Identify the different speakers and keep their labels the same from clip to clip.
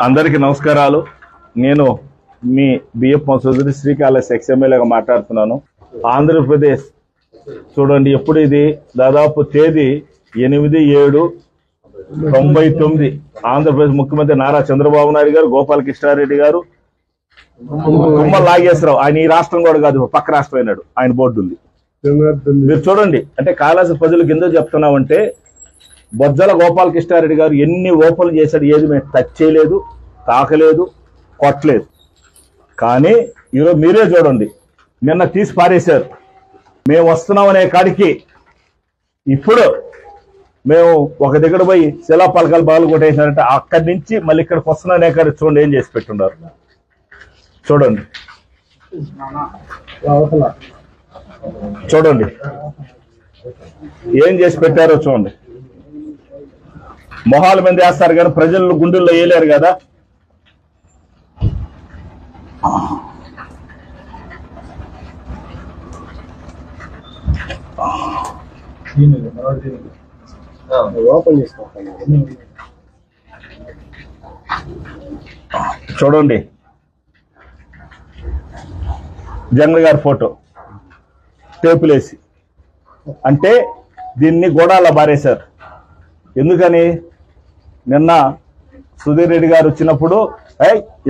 Speaker 1: అందరికీ నమస్కారాలు. నేను మీ బిఎఫ్ మసూదరి శ్రీకాళహస్తి ఎక్స్ఎమ్మెల్యేగా మాట్లాడుతున్నాను. ఆంధ్రప్రదేశ్ చూడండి, ఎప్పుడు ఇది దాదాపు తేదీ 8/7/99 ఆంధ్రప్రదేశ్ ముఖ్యమంత్రి నారా చంద్రబాబు నాయుడు గారు, గోపాలకృష్ణారెడ్డి గారు, తుమ్మల నాగేశ్వరరావు, ఆయన ఈ రాష్ట్రం కూడా కాదు, పక్క రాష్ట్రం అయినాడు, ఆయన బోర్డు ఉంది. మీరు చూడండి, అంటే కాళహస్తి ప్రజలకు ఎందుకు చెప్తున్నామంటే, బొజ్జల గోపాలకృష్ణారెడ్డి గారు ఎన్ని ఓపెన్లు చేశాడు, ఏది మేము టచ్ చేయలేదు, తాకలేదు, కొట్టలేదు. కానీ ఈరోజు మీరే చూడండి, నిన్న తీసి పారేశారు. మేము వస్తున్నామనే కాడికి ఇప్పుడు మేము ఒక దగ్గర పోయి శిలాపలకాలు బాలు కొట్టేసినారంటే అక్కడి నుంచి మళ్ళీ ఇక్కడికి వస్తున్నానే కాడికి చూడండి ఏం చేసి పెట్టున్నారు. చూడండి చూడండి ఏం చేసి పెట్టారో చూడండి. మొహాల మీద వేస్తారు కానీ ప్రజలు గుండెల్లో వేయలేరు కదా. చూడండి జగన్ గారి ఫోటో టేపులేసి, అంటే దీన్ని గోడాల్లో బారేశారు. ఎందుకని? నిన్న సుధీర్ రెడ్డి గారు వచ్చినప్పుడు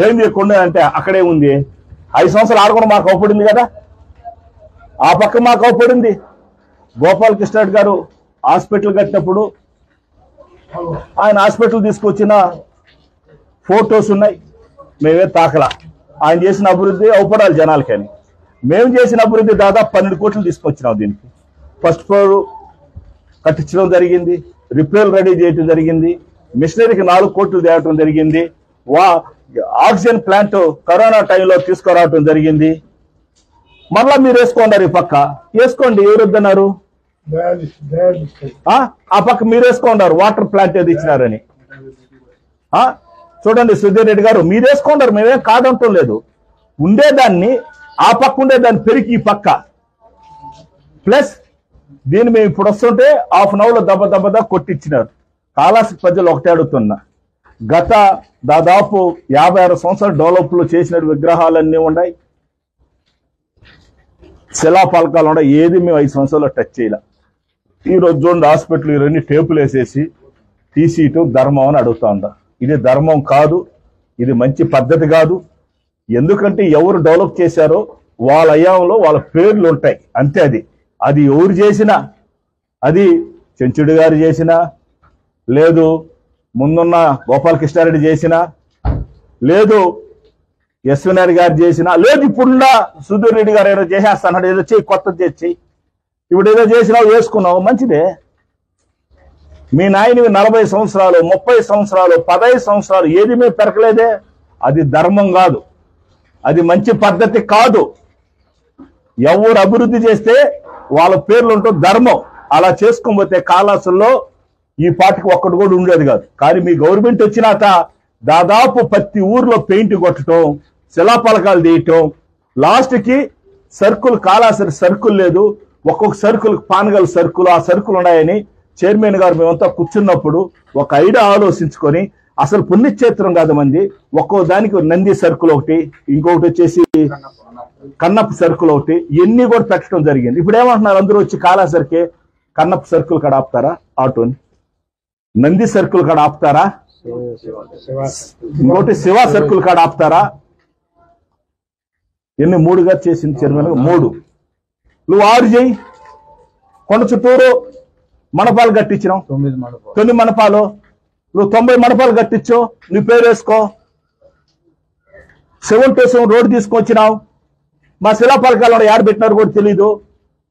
Speaker 1: ఏం చేయకుండా అంటే అక్కడే ఉంది. 5 సంవత్సరాలు ఆడకుండా మాకు అవపడింది కదా, ఆ పక్క మాకు అవపడింది. గోపాలకృష్ణారెడ్డి గారు హాస్పిటల్ కట్టినప్పుడు ఆయన హాస్పిటల్ తీసుకొచ్చిన ఫోటోస్ ఉన్నాయి. మేమే తాకలా. ఆయన చేసిన అభివృద్ధి అవపడాలి జనాలకని. మేము చేసిన అభివృద్ధి దాదాపు 12 కోట్లు తీసుకొచ్చినాం. దీనికి ఫస్ట్ ఫ్లోర్ కట్టించడం జరిగింది, రిపేర్ రెడీ చేయడం జరిగింది, మిషనరీకి 4 కోట్లు తేవటం జరిగింది, ఆక్సిజన్ ప్లాంట్ కరోనా టైంలో తీసుకురావటం జరిగింది. మరలా మీరు వేసుకోండారు, ఈ పక్క వేసుకోండి, ఎవరు వద్దన్నారు? ఆ పక్క మీరు వేసుకోండారు, వాటర్ ప్లాంట్ ఏది ఇచ్చినారని. చూడండి సుధీర్ రెడ్డి గారు, మీరు వేసుకోండారు, మేమేం కాదంటం లేదు. ఉండేదాన్ని ఆ పక్క ఉండేదాన్ని పెరిగి ఈ పక్క ప్లస్ దీన్ని మేము ఇప్పుడు వస్తుంటే హాఫ్ అన్ అవర్లో దెబ్బ కొట్టించినారు. కాళహస్తి ప్రజలు ఒకటే అడుగుతున్నా, గత దాదాపు 56 సంవత్సరాలు డెవలప్లు చేసిన విగ్రహాలన్నీ ఉన్నాయి, శిలాపలకాలు ఉన్నాయి, ఏది మేము 5 సంవత్సరాల్లో టచ్ చేయాల. ఈరోజు చూడండి హాస్పిటల్ ఇవన్నీ టేపులు వేసేసి తీసేయటం ధర్మం అని అడుగుతా ఉందా. ఇది ధర్మం కాదు, ఇది మంచి పద్ధతి కాదు. ఎందుకంటే ఎవరు డెవలప్ చేశారో వాళ్ళ అయ్యాంలో వాళ్ళ పేర్లు ఉంటాయి, అంతే. అది ఎవరు చేసినా, అది చెంచుడు గారు చేసినా, లేదు ముందున్న గోపాలకృష్ణారెడ్డి చేసినా, లేదు యశ్వనాథ్ గారు చేసినా, లేదు ఇప్పుడున్న సుధీర్ రెడ్డి గారు ఏదో చేసేస్తాడు, ఏదో చేయి, కొత్తది చేసి ఇప్పుడు ఏదో చేసినావు, వేసుకున్నావు, మంచిదే. మీ నాయనవి 40 సంవత్సరాలు, 30 సంవత్సరాలు, 15 సంవత్సరాలు ఏది మేము పెరకలేదే. అది ధర్మం కాదు, అది మంచి పద్ధతి కాదు. ఎవరు అభివృద్ధి చేస్తే వాళ్ళ పేర్లు ఉంటుంది, ధర్మం. అలా చేసుకోకపోతే కాళహస్తిలో ఈ పాటికి ఒక్కటి కూడా ఉండేది కాదు. కానీ మీ గవర్నమెంట్ వచ్చినాక దాదాపు ప్రతి ఊర్లో పెయింట్ కొట్టడం, శిలాపలకాలు తీయటం, లాస్ట్కి సర్కుల్, కాళహస్తి సర్కుల్ లేదు, ఒక్కొక్క సర్కుల్ పానగల్ సర్కుల్, ఆ సర్కుల్ ఉన్నాయని చైర్మన్ గారు మేమంతా కూర్చున్నప్పుడు ఒక ఐడియా ఆలోచించుకొని, అసలు పుణ్యక్షేత్రం కాదు మంది, ఒక్కో దానికి నంది సర్కుల్ ఒకటి, ఇంకొకటి వచ్చేసి కన్నప్ప సర్కుల్ ఒకటి, ఇవన్నీ కూడా పెట్టడం జరిగింది. ఇప్పుడు ఏమంటున్నారు అందరూ వచ్చి కాళహస్తికి కన్నప్ప సర్కుల్ కాడ ఆపుతారా ఆటోని, నంది సర్కుల్ కాడ ఆపుతారా, ఇంకోటి శివ సర్కుల్ కాడ ఆపుతారా? ఎన్ని 3గా చేసింది చైర్మన్, 3. నువ్వు 6 చేయి. కొండ చుట్టూరు మండపాలు కట్టించినావు, 9 మండపాలు. నువ్వు 90 మండపాలు కట్టించు, నీ పేరు వేసుకో. 7 to 7 రోడ్డు తీసుకొచ్చినావు, మా శిలాపలకాలు ఏడ పెట్టినారు కూడా తెలీదు.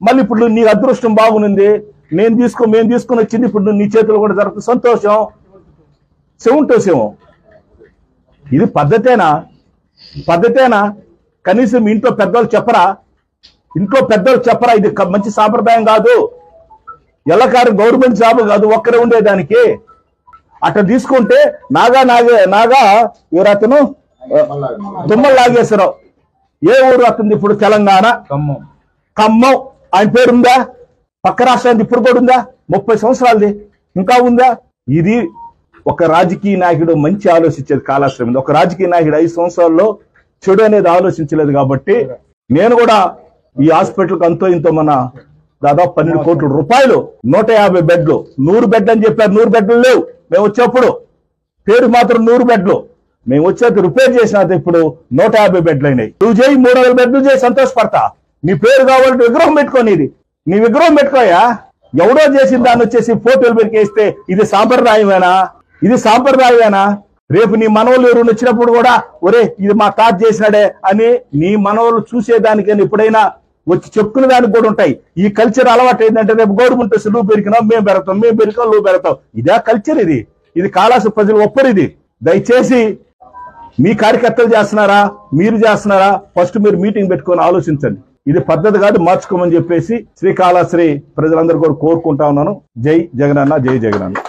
Speaker 1: మళ్ళీ ఇప్పుడు నీ అదృష్టం బాగుంది, మేము తీసుకొని వచ్చింది, ఇప్పుడు నీ చేతులు కూడా జరుగుతుంది, సంతోషం. 7 to 7 ఇది పద్ధతేనా? కనీసం ఇంట్లో పెద్దవాళ్ళు చెప్పరా? ఇది మంచి సాంప్రదాయం కాదు. ఎల్లకారు గవర్నమెంట్ జాబ్ కాదు, ఒక్కరే ఉండేదానికి. అట్లా తీసుకుంటే నాగా ఎవరతను తుమ్మల నాగేశ్వరరావు, ఏ ఊరు అతను? ఇప్పుడు తెలంగాణ ఖమ్మం. ఆయన పేరుందా? పక్క రాష్ట్రానికి ఇప్పుడు కూడా ఉందా? 30 సంవత్సరాలది ఇంకా ఉందా? ఇది ఒక రాజకీయ నాయకుడు మంచి ఆలోచించేది కాళాశ్రీ మీద. ఒక రాజకీయ నాయకుడు 5 సంవత్సరాల్లో చెడు అనేది ఆలోచించలేదు. కాబట్టి నేను కూడా ఈ హాస్పిటల్కి అంతో ఇంతో మన దాదాపు 12 కోట్ల రూపాయలు, 150 బెడ్లు, 100 బెడ్లు అని చెప్పారు. 100 బెడ్లు లేవు మేము వచ్చేప్పుడు, పేరు మాత్రం 100 బెడ్లు. మేము వచ్చేది రిపేర్ చేసినది ఇప్పుడు 150 బెడ్లు అయినాయి. నువ్వు చేయి 300 బెడ్లు చేసి సంతోషపడతా. నీ పేరు కావాలంటే విగ్రహం పెట్టుకొని, నీ విగ్రహం పెట్టుకోయా. ఎవడో చేసిన దాన్ని వచ్చేసి ఫోటోలు పెరికేస్తే ఇది సాంప్రదాయమేనా? ఇది సాంప్రదాయమేనా? రేపు నీ మనవలు ఎవరు వచ్చినప్పుడు కూడా ఒరే ఇది మా తాత చేసినాడే అని నీ మనవలు చూసేదానికని ఎప్పుడైనా వచ్చి చెప్పుకునే దానికి కూడా ఉంటాయి. ఈ కల్చర్ అలవాటు ఏంటంటే రేపు గవర్నమెంట్ వస్తే నువ్వు పెరిగినావు మేము పెడతాం, మేము పెరిగినాం నువ్వు పెడతావు. ఇదే కల్చర్. ఇది కాళాశ్రీ ప్రజలు ఒప్పరు. ఇది దయచేసి మీ కార్యకర్తలు చేస్తున్నారా, మీరు చేస్తున్నారా, ఫస్ట్ మీరు మీటింగ్ పెట్టుకొని ఆలోచించండి. ఇది పద్ధతి కాదు, మార్చుకోమని చెప్పేసి శ్రీకాళహస్తి ప్రజలందరూ కూడా కోరుకుంటా ఉన్నాను. జై జగనన్న, జై జగనన్న.